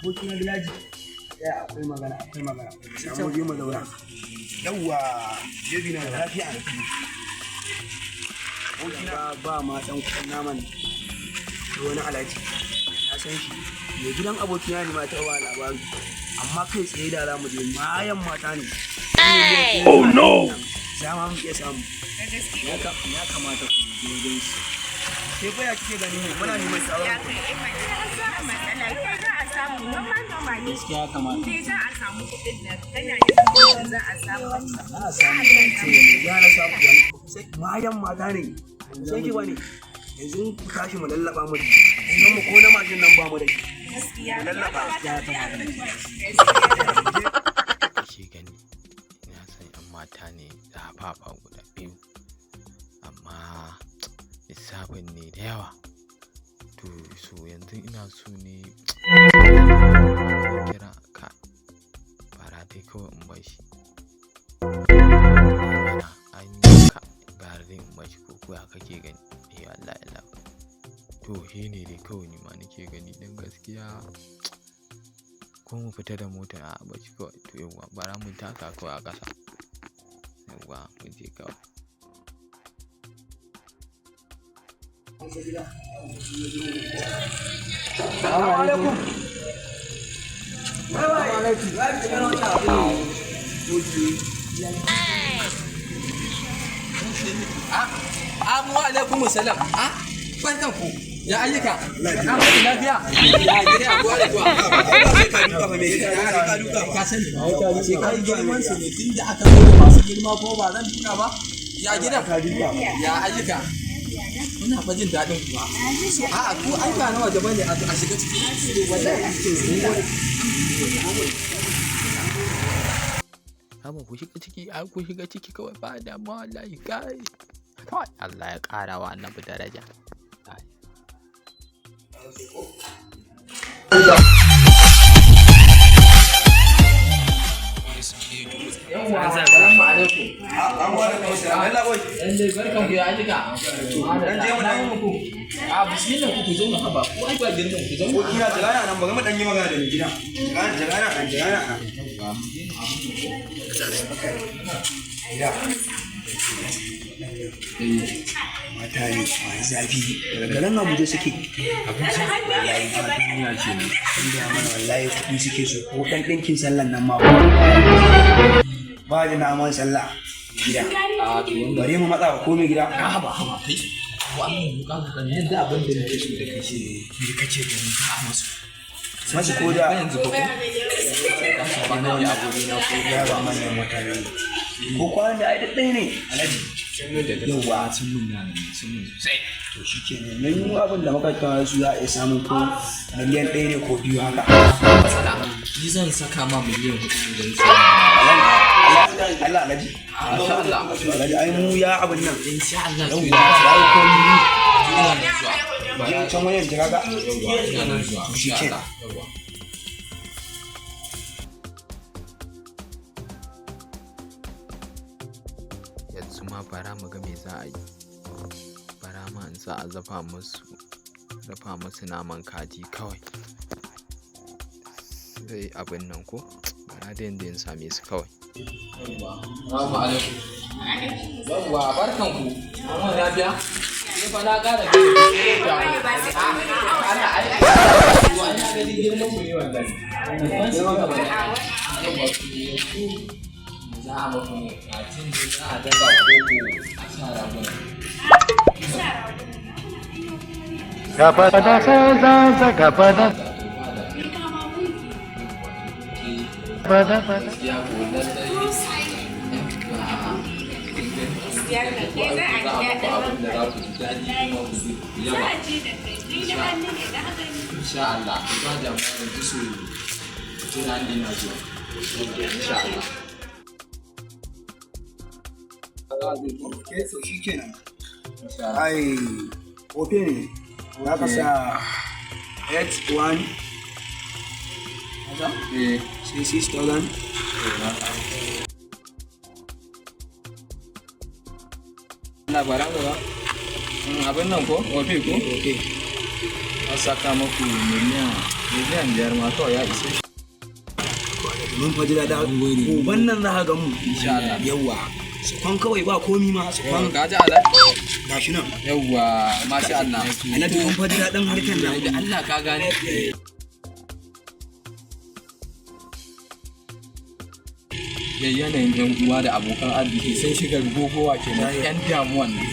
Abokina Gilaji, ya akwai magana. Samu je mu zauna. Yawwa, jebi na da lafiya. Abokina ba ma dan kuɗin naman da wani alaji. Na san shi. Mai gidan abokina ne ma ta wa labari. Amma kai tsaye da za mu je mayan mata ne. Oh no! Za ma mu iya samu. Ya kamata ku je wajen shi. Sai fa ya kike gani ne muna neman shawara. Gaskiya kamata. Sai za a samu kuɗin nan, kana da kuɗin za a samu. Ya na samu wani. Sai mayan mata ne. Sai ki bane. Yanzu ku tashi mu lallaba mu. Yanzu mu ko na mashin nan ba mu da shi. Gaskiya. Lallaba ya ta mata. Shi gani. Ina san yan mata ne zafafa guda biyu. Amma lissafin ne da yawa. To so yanzu ina so ne kira ka fara dai kawai in bashi mana an yi ka gara dai in bashi ko kuwa kake gani Allah Allah to shi ne dai kawai ni ma nake gani dan gaskiya ko mu fita da mota a bashi kawai to yawa bara mun taka kawai a ƙasa yawa mu je kawai. Amu alaikum salam. Barkan ku. Ya ayyuka. Lafiya. Ya gida abuwa da zuwa. Ka sani. Sai kai girman su ne tunda aka zo masu girma ko ba zan tuka ba. Ya gida. Ya ayyuka. Muna fa jin daɗin kuwa. A'a ko ai ba na waje bane a shiga ciki. Wallahi Amma ku shiga ciki, ai ku shiga ciki kawai ba damuwa wallahi kai. Allah ya ƙara wa annabi daraja. Assalamu alaikum. Barkan ku ya ayyuka. Dan je mu dawo muku. Bismillah ku zo mu haba. Ko ai ba girman ku zo mu. Ko ina jira nan ba ga mu dan yi magana da mai gida. Jira. Mata ne masu zafi daga garin Abuja suke wallahi ba duniya ce ne inda mana wallahi kuɗi suke so ko ɗan ɗinkin sallan nan ma ba da naman sallah gida bare mu matsa ko mai gida Haba kai. Wannan muka kan yadda abin da nake so da kace ni kace da ni ka masu ko da yanzu ba ba na wani abu ne na ko da ba manyan mutane ko kwanan da ai da ɗaya ne alaji yauwa sun mun sosai. to shi ke nan yi abin da muka kawo su za a iya samun ko miliyan ɗaya ne ko biyu haka Ni zan saka ma miliyan 4 da nake. Allah alaji Masha Allah. alaji ai mu ya abin nan Insha Allah. yauwa ya yi ko biyu Ina nan zuwa. je can wayan jira ga Ina nan zuwa. shi Insha ke Allah. Yawwa. Yanzu ma bara mu ga me za a yi. Bara ma in sa a dafa musu naman kaji kawai. Sai abin nan ko? Bara da yanda in same su kawai. Assalamu alaikum. Yawwa barkan ku. Amma lafiya? Ni fa na ƙara da Allah ai wannan ga girman ku ne wannan. Za a muku ne kacin da za a daga koko a sa raguna. Gaskiya ko insha Allah ba da mu yanzu su jira ni na zuwa insha Allah to shi kenan ai ofe ne za ka sa x1 sai 6,000 labaran gaba abin nan ko ofe ko a saka maku miliyan 5 ma kawai ya isa. mun faji da goban nan za ka ga mu Insha Allah. yawa su kwan kawai ba komi ma su kwan Ka ji alai? gashi nan Yawwa masha Allah. alhaji mun faji daɗin harkar nan Da Allah ka gane. Yanayin yan uwa da abokan arziki sun shiga gogowa kenan yan damuwan ne.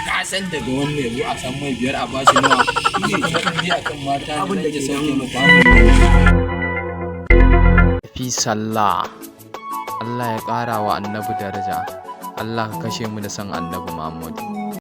Ka san daga wannan yabo a san mai 5 a bashi nawa. Ni kuma kan je akan mata ne Abin da nake ke sauke damu. mata. fi sallah Allah ya ƙara wa annabi daraja Allah ka kashe mu da san annabi Muhammad